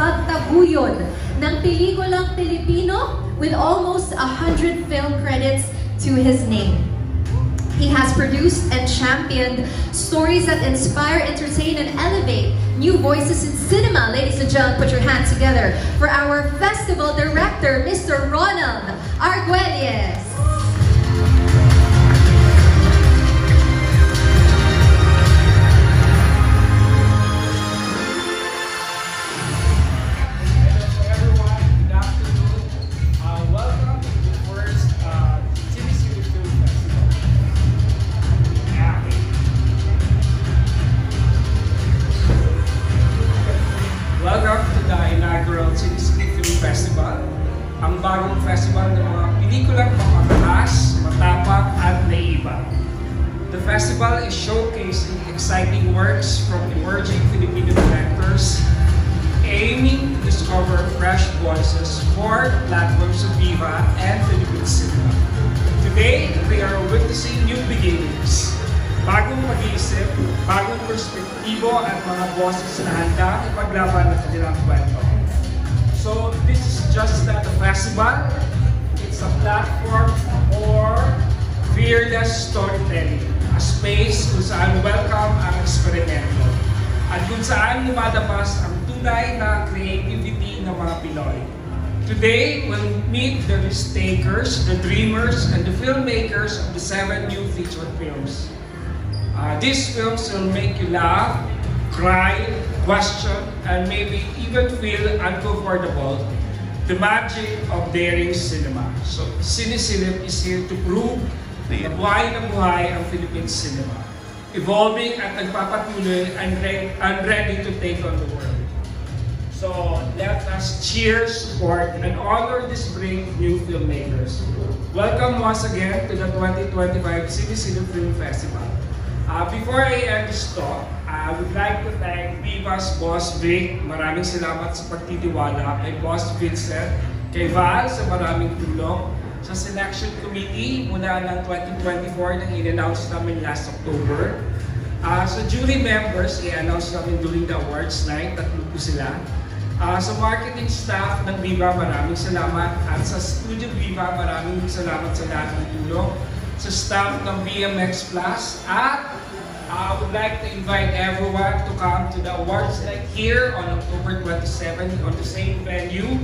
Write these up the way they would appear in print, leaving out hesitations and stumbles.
pagtaguyod ng pelikulang Pilipino with almost 100 film credits to his name. He has produced and championed stories that inspire, entertain, and elevate new voices in cinema. Ladies and gentlemen, put your hands together for our festival director, Mr. Ronald Arguelles. Ang bagong festival ng mga pelikulang mapangahas, matapang at naiiba. The festival is showcasing exciting works from emerging Filipino directors, aiming to discover fresh voices for the platforms of Viva and Philippine cinema. Today, we are witnessing new beginnings. Bagong pag-iisip, bagong perspektibo at mga boses na handa ipaglaban ng kanilang kwento. So this is just not a festival, it's a platform for fearless storytelling. A space kung saan welcome ang eksperimento. At kung saan lumalabas ang tunay na creativity ng mga Pinoy. Today, we'll meet the risk-takers, the dreamers, and the filmmakers of the 7 new feature films. These films will make you laugh, cry, question, and maybe even feel uncomfortable. The magic of daring cinema. So, Cinesilip is here to prove na buhay ang Philippine cinema. Evolving at nagpapatuloy and ready to take on the world. So, let us cheer, support, and honor these brave new filmmakers. Welcome once again to the 2025 Cinesilip Film Festival. Before I end this talk, I would like to thank Viva's Boss Vic. Maraming salamat sa pagtitiwala kay Boss Vincent, kay Val sa maraming tulong, sa selection committee mula ng 2024 na in-announce namin last October. Sa jury members, i-announce namin during the awards night, tatlo po sila. Sa marketing staff ng Viva, maraming salamat. At sa Studio Viva, maraming salamat sa lahat ng tulong. Sa staff ng BMX Plus, at I would like to invite everyone to come to the awards night here on October 27 on the same venue.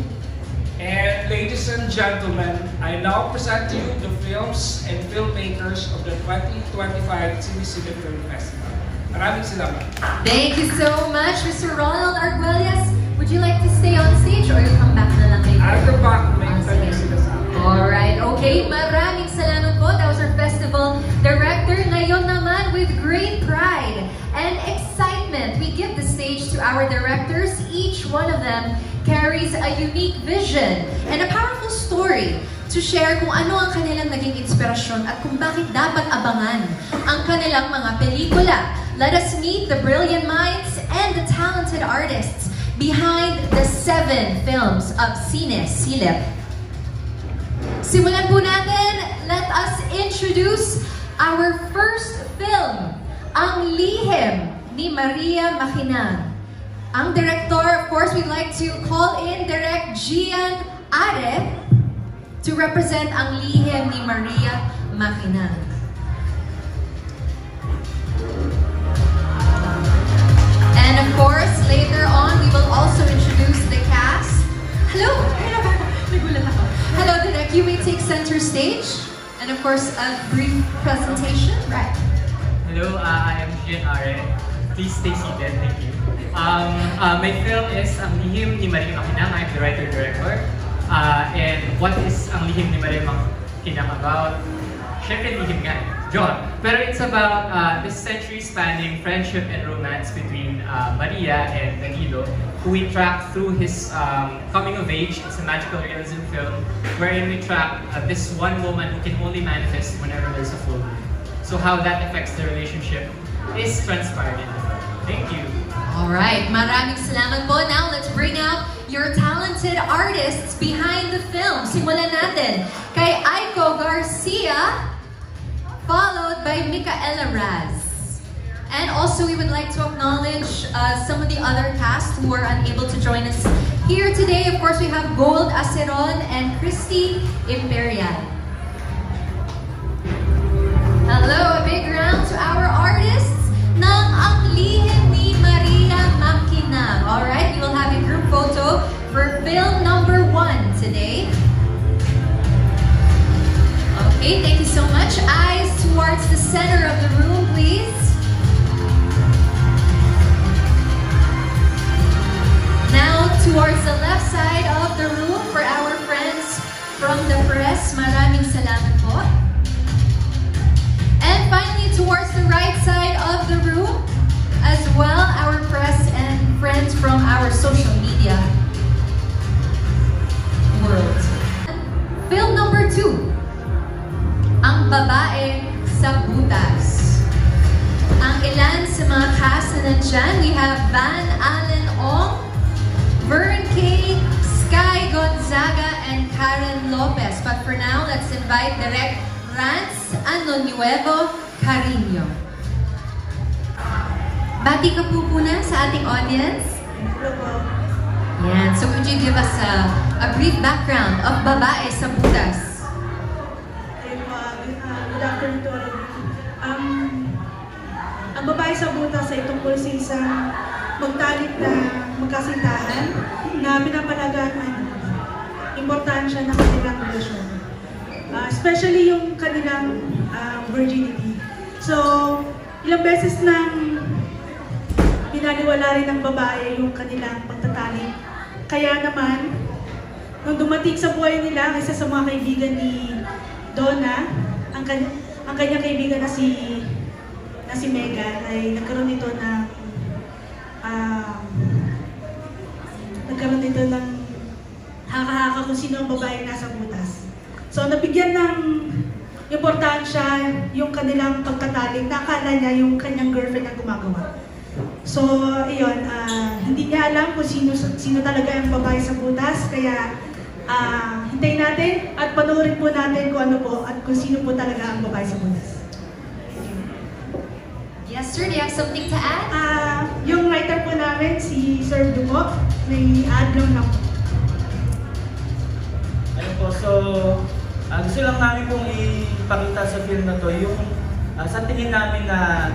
And ladies and gentlemen, I now present to you the films and filmmakers of the 2025 Cinesilip Film Festival. Maraming salamat. Thank you so much, Mr. Ronald Arguelles. Would you like to stay on stage or you come back na lang later? I'll come back. May tanong sila sa akin. Alright, okay. Maraming salamat po. That was our festival director. Ngayon naman, with great pride and excitement, we give the stage to our directors. Each one of them carries a unique vision and a powerful story to share kung ano ang kanilang naging inspirasyon at kung bakit dapat abangan ang kanilang mga pelikula. Let us meet the brilliant minds and the talented artists behind the 7 films of Cinesilip. Simulan po natin. Let us introduce our first film, Ang Lihim ni Maria Makinang. Ang director, of course, we'd like to call in Direk Gian Are to represent Ang Lihim ni Maria Makinang. And of course, later on, we will also introduce the cast. Hello! Hello, Direk. You may take center stage. And of course, a brief presentation. Right. Hello, I am Gian Are. Please stay seated. Thank you. My film is Ang Lihim ni Maria Makinang. I'm the writer-director. And what is Ang Lihim ni Maria Makinang about? Siyempre, lihim nga, John. Pero it's about this century-spanning friendship and romance between Maria and Danilo, who we track through his coming of age. It's a magical realism film wherein we track this one woman who can only manifest whenever there's a full moon. So how that affects the relationship is transpired in the film. Thank you. Alright, maraming salamat po. Now let's bring out your talented artists behind the film. Simulan natin kay Aiko Garcia, followed by Micaela Raz. And also we would like to acknowledge some of the other cast who are unable to join us Here today, of course, we have Gold Aceron and Christy Imperial. Hello, a big round to our artists ng Ang Lihim ni Maria Makinang. Alright, we will have a group photo for film number 1 today. Okay, thank you so much. Eyes towards the center of the room, please. Now, towards the left side of the room for our friends from the press. Maraming salamat po. And finally, towards the right side of the room, as well, our press and friends from our social media world. Film number 2, Ang Babae sa Butas. Ang ilan sa mga cast na nandyan, we have Van Allen Ong, Vern K, Sky Gonzaga, and Karen Lopez. But for now, let's invite Direk Rance Anonuevo Carino. Bati ka po muna sa ating audience. Yan. So could you give us a brief background of Babae sa Butas? Good afternoon to all of you. Ang Babae sa Butas ay tungkol sa isang magtalik na magkasintahan na pinapalagaan importansya ng kanilang relasyon. Especially yung kanilang virginity. So, ilang beses nang binaliwala rin ng babae yung kanilang pagtatalik. Kaya naman, nung dumating sa buhay nila, isa sa mga kaibigan ni Donna, ang kanyang kaibigan na si Megan, ay nagkaroon nito ng haka-haka kung sino ang babae nasa butas. So, nabigyan ng importansya yung kanilang pagtatalik na akala niya yung kanyang girlfriend ang gumagawa. So, iyon, hindi niya alam kung sino talaga ang babae sa butas, kaya hintayin natin at panoorin po natin kung ano po at kung sino po talaga ang babae sa butas. Yes, sir. Do you have something to add? Yung writer po namin, si Sir Dumo, may add lang na po. Ayun po, so gusto lang namin pong ipakita sa film na to yung sa tingin namin na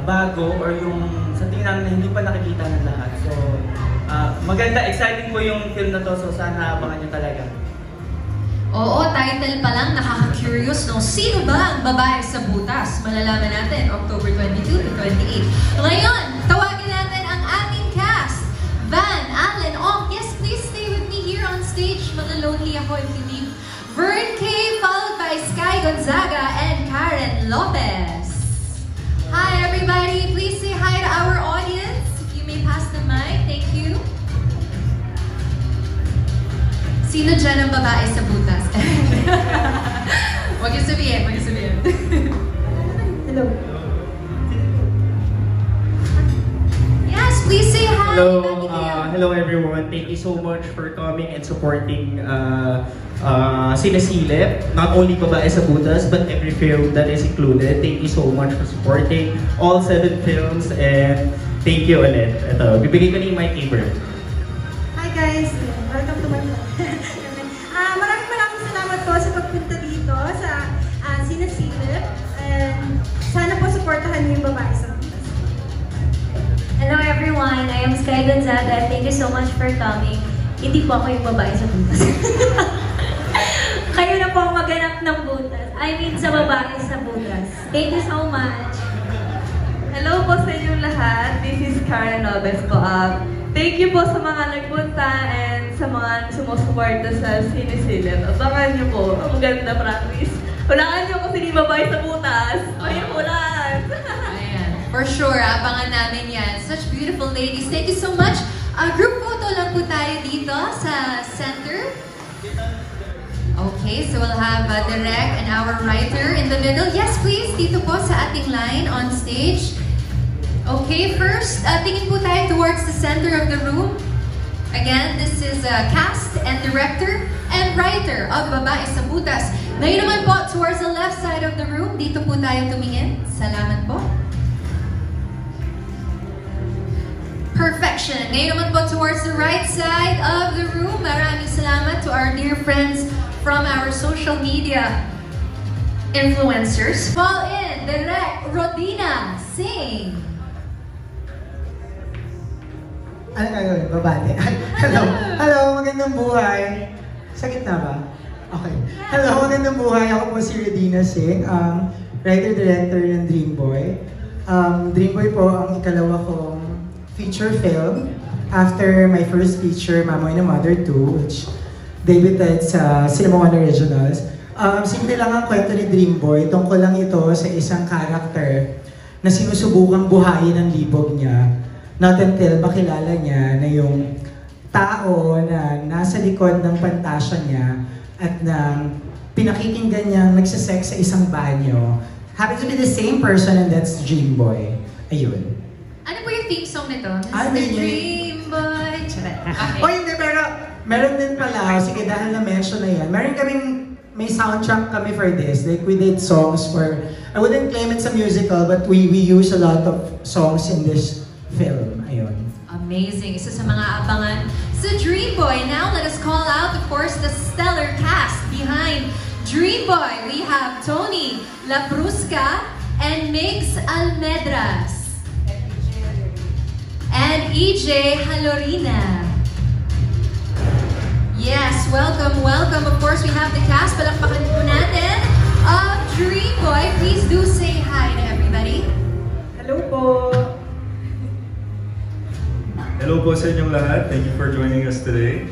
bago or yung sa tingin namin na hindi pa nakikita ng lahat. So maganda, exciting po yung film na to, so sana abangan nyo talaga. Oo, title pa lang, nakaka-curious, no? Sino ba ang babae sa butas? Malalaman natin, October 22 to 28. Ngayon, tawagin natin ang ating cast. Van Allen Ong, yes, please stay with me here on stage. Magalonely ako if you leave. Vern K, followed by Sky Gonzaga and Karen Lopez. Hi, everybody. Please say hi to our audience. If you may pass the mic, thank you. Sino dyan ang babae sa butas? Huwag yung sabihin, huwag yung sabihin. Hello. Yes, please say hi. Hello everyone. Thank you so much for coming and supporting Sinesilip. Not only Babae sa Butas, but every film that is included. Thank you so much for supporting all 7 films and thank you ulit. Ito, bibigay ko na yung mic kay Bert. Hi guys! Welcome to my vlog. Maraming salamat po sa pagpunta dito sa Sinesilip. And sana po supportahan niyo yung Babae sa Butas. Hello everyone, I am Sky Gonzaga. Thank you so much for coming. Hindi po ako yung babae sa butas. Kayo na po ang maghanap ng butas. I mean sa babae sa butas. Thank you so much. Hello po sa inyong lahat. This is Karen Lopez po. Thank you po sa mga nagpunta and sa mga sumusuporta sa Sinesilip. Abangan niyo po. Ang ganda, promise. Hulaan niyo kung sino yung babae sa butas. Ayun, hulaan. Ayan. For sure, abangan namin yan. Such beautiful ladies. Thank you so much. Group photo lang po tayo dito sa center. Okay, so we'll have Direk and our writer in the middle. Yes, please. Dito po sa ating line on stage. Okay, first, tingin po tayo towards the center of the room. Again, this is cast and director and writer of Babae sa Butas. Ngayon naman po, towards the left side of the room, dito po tayo tumingin. Salamat po. perfection. Ngayon naman po towards the right side of the room. Maraming salamat to our dear friends from our social media influencers. Call in, Direct Rodina, sing. Ano gagawin? Babate. Hello. Hello, magandang buhay. Sa gitna ba? Okay. Hello, magandang buhay. Ako po si Rodina Singh, writer-director ng Dreamboy. Dreamboy po ang ikalawa kong feature film after my first feature, Mamoy na Mother 2, which debuted sa Cinema One Originals. Simple lang ang kwento ni Dreamboy. Tungkol lang ito sa isang character na sinusubukang buhayin ang libog niya. Not until makilala niya na yung tao na nasa likod ng pantasya niya at nang pinakikinggan niyang nagsisex sa isang banyo happens to be the same person, and that's Dreamboy. Ayun. Ano po yung theme song nito? Ano Mr. yun? Dreamboy. Okay. O hindi, pero meron din pala, sige dahil na-mention na yan, may soundtrack kami for this. Like we did songs for, I wouldn't claim it's a musical, but we use a lot of songs in this film. Ayun. Amazing. Isa sa mga abangan sa Dreamboy. Now, let us call out, of course, the stellar cast behind Dreamboy. We have Tony Labrusca and Migs Almedras. And EJ Halorina. Yes, welcome, welcome. Of course, we have the cast. Palakpakan po natin of Dreamboy. Please do say hi to everybody. Hello po. Hello po sa inyong lahat. Thank you for joining us today.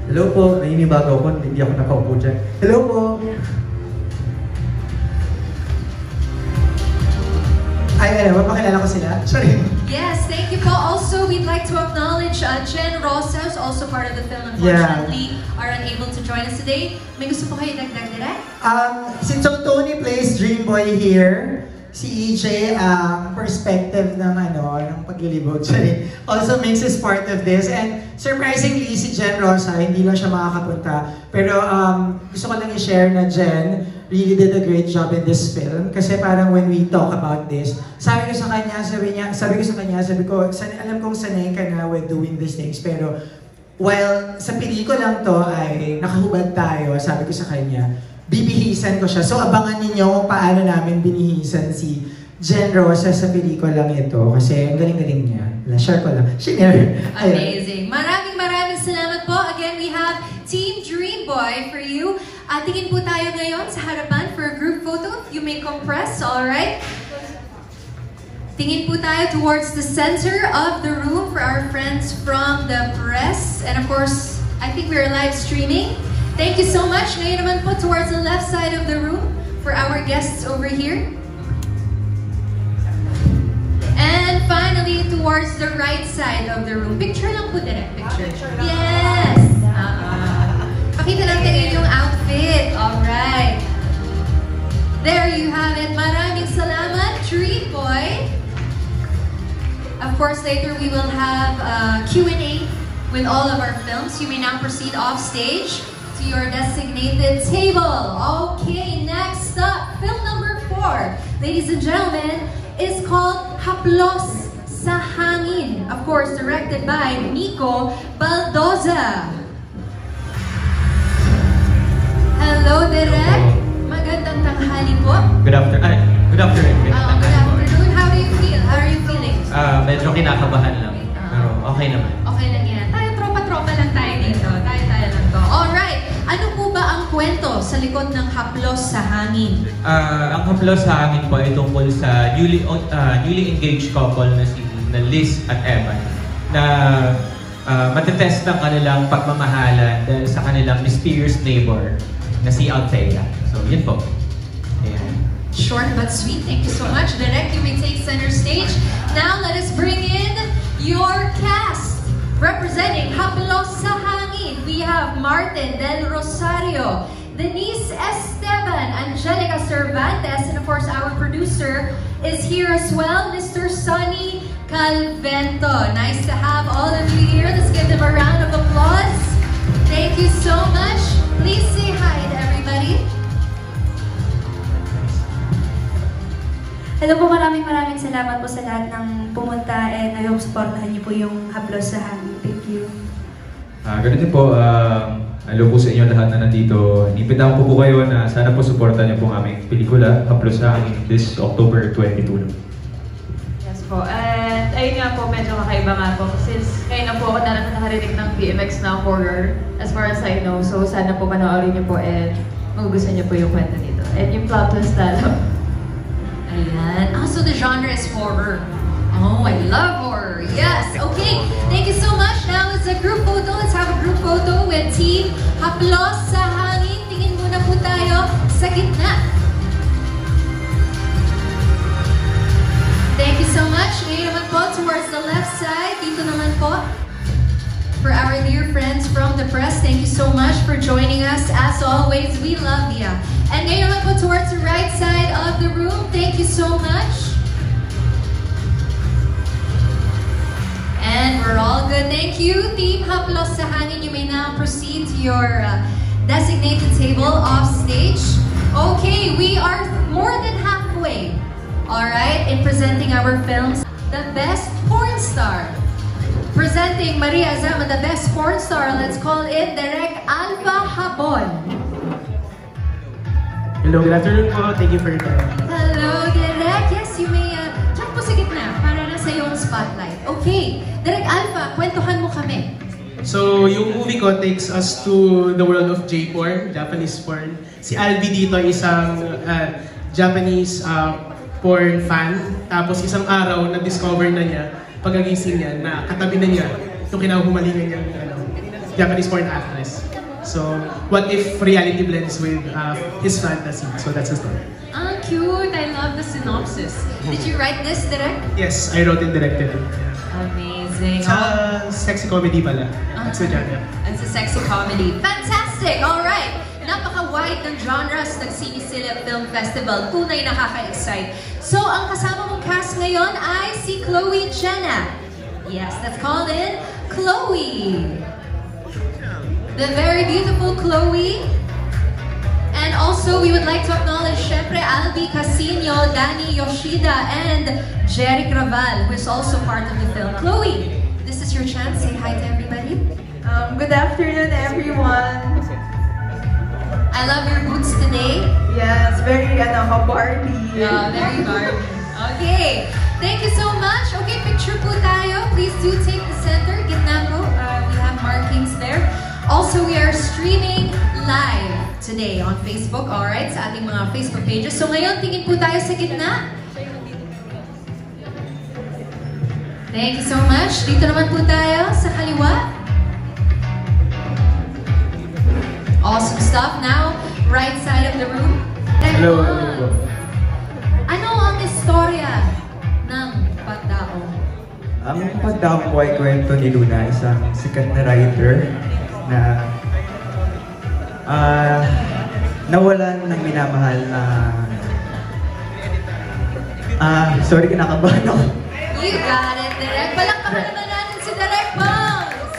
Hello po, naninibago ako, hindi ako nakaupo dyan. Hello po. Ay, mapakilala ko sila. Sorry. Yes, thank you po. Also, we'd like to acknowledge Jen Rosa, who's also part of the film, unfortunately, are unable to join us today. May gusto po kayo dagdag direct? Si Tony plays Dreamboy here. Si EJ, perspective ng ng paglilibog. Sorry. Also makes us part of this. And surprisingly, si Jen Rosa, hindi lang siya makakapunta. Pero gusto ko lang i-share na Jen really did a great job in this film. Kasi parang when we talk about this, sabi ko, alam kong sanay ka na with doing these things. Pero while sa pelikulang to ay nakahubad tayo, sabi ko sa kanya, bibihisan ko siya. So abangan ninyo kung paano namin binihisan si Jen Rosa sa pelikulang ito. Kasi ang galing-galing niya. Share ko lang. Share. Amazing. Maraming salamat po. Again, we have Team Dreamboy for you. Tingin po tayo ngayon sa harapan for a group photo. You may compress, alright? Tingin po tayo towards the center of the room for our friends from the press. And of course, I think we're live streaming. Thank you so much. Ngayon naman po towards the left side of the room for our guests over here. And finally, towards the right side of the room. Picture lang po, direct picture. Yes! Pakita natin yung outfit. Alright. There you have it. Maraming salamat, Dreamboy. Of course, later we will have Q&A with all of our films. You may now proceed off stage to your designated table. Okay, next up, film number 4, ladies and gentlemen, is called Haplos sa Hangin. Of course, directed by Nico Baldoza. Hello, Direk. Magandang tanghali po. Good afternoon. Good afternoon. Good afternoon. How do you feel? How are you feeling? Medyo kinakabahan lang. Pero okay naman. Okay lang yan. Tayo, tropa-tropa lang tayo dito. Tayo lang to. Alright. Ano po ba ang kwento sa likod ng Haplos sa Hangin? Ang Haplos sa Hangin po ay tungkol sa newly engaged couple na Liz at Evan na matetest ang kanilang pagmamahalan dahil sa kanilang mysterious neighbor na si Althea. So, yun po. Ayan. Short but sweet. Thank you so much. Direct, you may take center stage. Now, let us bring in your cast. Representing Haplos sa Hangin, we have Martin Del Rosario, Denise Esteban, Angelica Cervantes, and of course our producer is here as well, Mr. Sonny Calvento. Nice to have all of you here. Let's give them a round of applause. Thank you so much. Please say hi to everybody. Hello Hello po, maraming salamat po sa lahat ng pumunta and I hope supportahan niyo po yung Haplos sa Hangin. Thank you. Ganun din po, hello po sa inyo lahat na nandito. Inimbitahan ko po kayo na sana po supportan niyo po ang aming pelikula, Haplos sa Hangin, this October 22. Yes po, and ayun nga po, medyo kakaiba nga po. Since ngayon na po ako nakarinig ng BMX na horror, as far as I know. So sana po panoorin niyo po and magugustuhan niyo po yung kwento nito. And yung plot twist lalo. Ayan. So the genre is horror. Oh, I love horror. Yes. Okay. Thank you so much. Now it's a group photo. Let's have a group photo with Team Haplos sa Hangin. Tingin muna po tayo sa gitna. Thank you so much. Ngayon naman po towards the left side. Dito naman po. For our dear friends from the press, thank you so much for joining us. As always, we love you. And ngayon naman po towards the right side of the room, thank you so much. And we're all good. Thank you, Team Haplos sa Hangin. You may now proceed to your designated table off stage. Okay, we are more than halfway, all right, in presenting our films. The Best Porn Star. Presenting Maria Azama, the Best Porn Star. Let's call in Direk Alpha Habon. Hello, good afternoon po. Thank you for your time. Hello, Direk. Yes, you may dyan po sa gitna para na sa iyong spotlight. Okay, Direk Alpha, kwentuhan mo kami. So, yung movie ko takes us to the world of J-porn, Japanese porn. Si Albi dito ay isang Japanese porn fan. Tapos isang araw na-discover na niya, pagkagising niya, na katabi na niya itong kinahumalingan niyang Japanese porn actress. So, what if reality blends with his fantasy? So that's the story. Ah, cute! I love the synopsis. Did you write this, Direk? Yes, I wrote and directed it. Amazing. Sa sexy comedy pala. That's the genre. It's a sexy comedy. Fantastic! Alright! Napaka-wide ng genres ng Sinisilip Film Festival. Tunay nakaka-excite. So, ang kasama mong cast ngayon ay si Chloe Jenna. Yes, let's call in Chloe. The very beautiful Chloe. And also, we would like to acknowledge, syempre, Albi Casino, Danny Yoshida, and Jerry Craval, who is also part of the film. Chloe, this is your chance. Say hi to everybody. Good afternoon, everyone. I love your boots today. Yes, very Barbie. Very Barbie. Okay, thank you so much. Okay, picture po tayo. Please do take the center. Gitna po. We have markings there. Also, we are streaming live today on Facebook, alright, sa ating mga Facebook pages. So ngayon, tingin po tayo sa gitna. Thank you so much. Dito naman po tayo sa kaliwa. Awesome stuff. Now, right side of the room. Hello. Ano ang istorya ng Pagdaong? Ang Pagdaong po ay kwento ni Luna, isang sikat na writer na nawalan ng minamahal na sorry, kinakabahan ako. You got it, Direk. Palakpakan naman natin si Direk Bongs!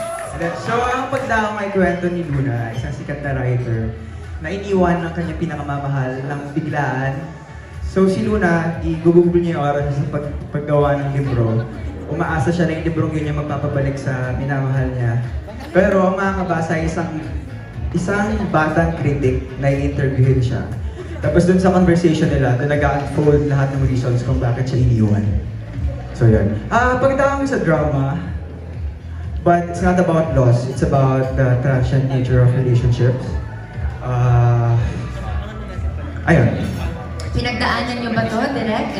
So, ang Pagdaong ay kwento ni Luna, isang sikat na writer na iniwan ng kanyang pinakamamahal ng biglaan. So, si Luna, igugugol niya yung oras sa paggawa ng libro. Umaasa siya na yung librong yun niya magpapabalik sa minamahal niya. Pero ang makakabasa ay isang batang critic na i-interviewin siya. Tapos dun sa conversation nila, doon nag-unfold lahat ng reasons kung bakit siya iniwan. So yun. Pagdaong sa drama, but it's not about loss. It's about the transient nature of relationships. Ayun. Pinagdaanan niyo ba to, Direk?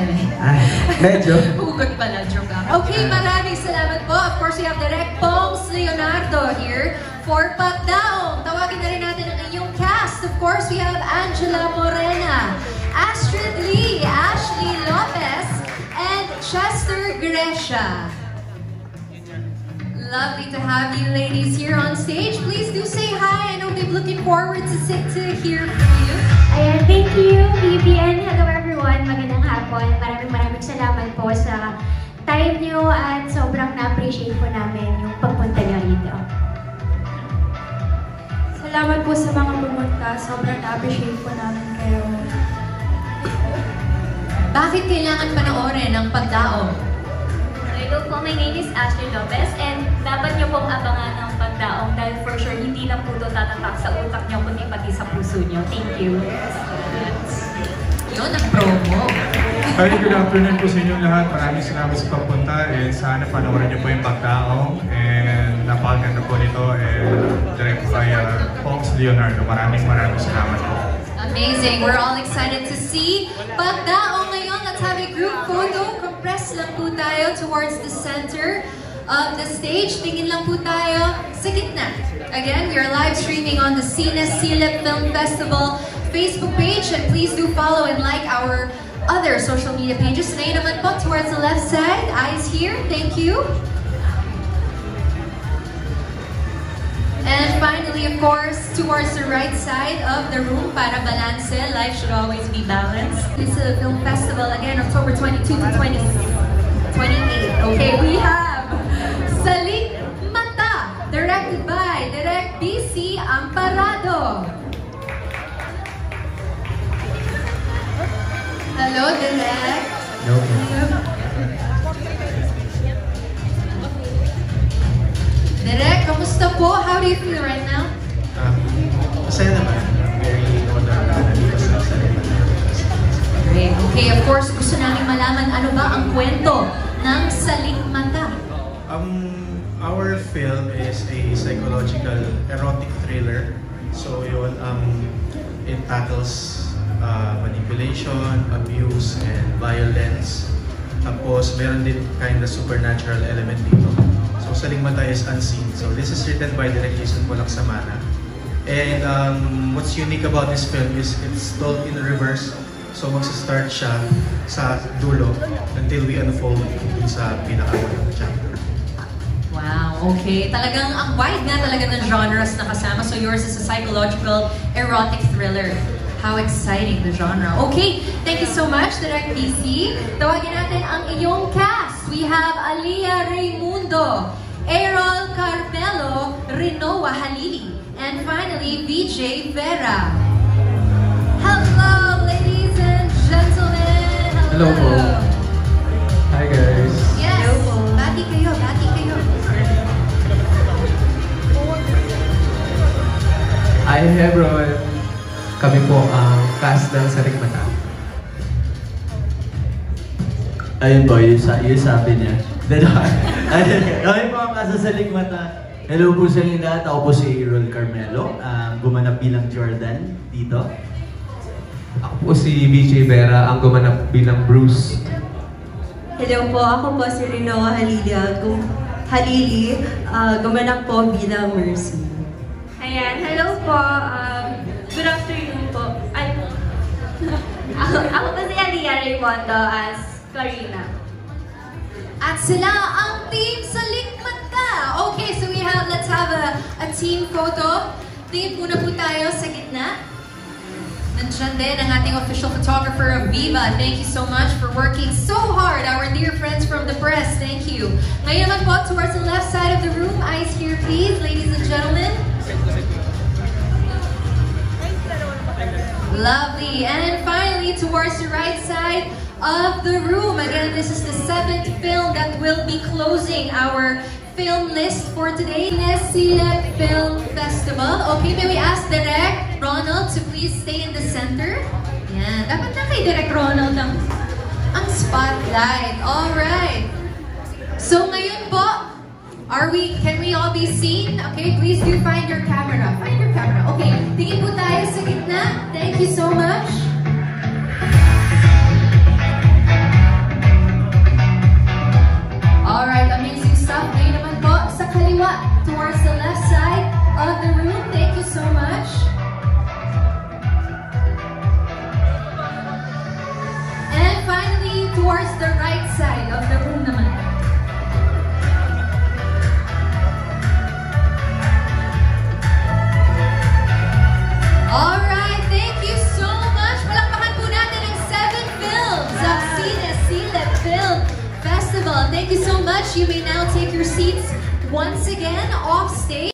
Medyo. Hugot pala, joke lang. Okay, maraming salamat po. Of course, we have Direk Bongs Leonardo here for Pagdaong. Tawagin na rin natin ang inyong cast. Of course, we have Angela Morena, Astrid Lee, Ashley Lopez, and Chester Gresha. Lovely to have you ladies here on stage. Please do say hi. I know they're looking forward to hear from you. Ayan, thank you, BBN. Hello everyone, magandang hapon. Maraming salamat po sa time nyo at sobrang na-appreciate po namin yung pagpunta nyo rito. Salamat po sa mga pumunta. Sobrang na-appreciate po namin kayo. Bakit kailangan panoorin ang Pagdaong? Hello po, my name is Ashley Lopez and dapat niyo pong abangan ang Pagdaong dahil for sure hindi lang po ito tatatak sa utak niyo kundi pati sa puso niyo. Thank you. Yun ang promo. Hi, good afternoon po sa inyong lahat. Maraming salamat sa pagpunta and sana panoorin niyo po yung Pagdaong and napakaganda po nito and direct by Fox Leonardo. Maraming salamat po. Amazing. We're all excited to see Pagdaong ngayon. Let's have a group photo. Compress lang po tayo towards the center of the stage. Tingin lang po tayo sa gitna. Again, we are live streaming on the Cine Silip Film Festival Facebook page, and please do follow and like our other social media pages. Ngayon naman po towards the left side. Eyes here. Thank you. And finally, of course, towards the right side of the room para balance. Life should always be balanced. This is a film festival again, October 22 to 28. Okay, we have Salik Mata, directed by Direk BC Amparado. Hello, Direk. Hello. Direk, kamusta po? How do you feel right now? Masaya naman. Very honored na nandito sa Great. Okay, of course, gusto namin malaman ano ba ang kwento ng Salik Mata. Our film is a psychological erotic thriller. So yun, it tackles manipulation, abuse, and violence. Tapos meron din kind of supernatural element dito. So Salik Mata is unseen. So this is written by Direk Jason Polaksamana. And what's unique about this film is it's told in reverse. So magsa-start siya sa dulo until we unfold sa pinaka-unang chapter. Wow, okay. Talagang ang wide nga talaga ng genres na kasama. So yours is a psychological erotic thriller. How exciting the genre. Okay, thank you so much, Direk BC. Tawagin natin ang iyong cast. We have Aliyah Raimundo, Errol Carmelo, Rinoa Halili, and finally, VJ Vera. Hello, ladies and gentlemen. Hello po. Hi guys. Yes, bati kayo, bati kayo. Hi everyone. Kami po ang cast ng Salik Mata. Ayun po, yung sabi niya. Kami po ang cast ng Salik Mata. Hello po sa inyo lahat. Ako po si Errol Carmelo. Gumanap bilang Jordan dito. Ako po si VJ Vera, ang gumanap bilang Bruce. Hello po, ako po si Rinoa Halili. Gumanap po bilang Mercy. Ayan, hello po. Good afternoon po. Ako po si Aliyah Raimundo as Karina. At sila ang team Salik Mata. Okay, so let's have a team photo. Tingin muna po tayo sa gitna. Nandiyan din ang ating official photographer of Viva. Thank you so much for working so hard. Our dear friends from the press, thank you. Ngayon naman po, towards the left side of the room. Eyes here, please, ladies and gentlemen. Lovely. And finally, towards the right side of the room. Again, this is the 7th film that will be closing our film list for today. Silip Film Festival. Okay, may we ask Direk Ronald to please stay in the center? Yan. Dapat na kay Direk Ronald ang spotlight. Alright. So ngayon po, can we all be seen? Okay, please do find your camera. Find your camera. Okay, tingin po tayo sa gitna. Thank you so much. Alright, amazing stuff. Ngayon naman po, sa kaliwa, towards the left side of the room. Thank you so much. And finally, towards the right side of the room naman. Alright, thank you so much. Palakpakan po natin ang 7 films of Cine Silip Film Festival. Thank you so much. You may now take your seats once again off stage.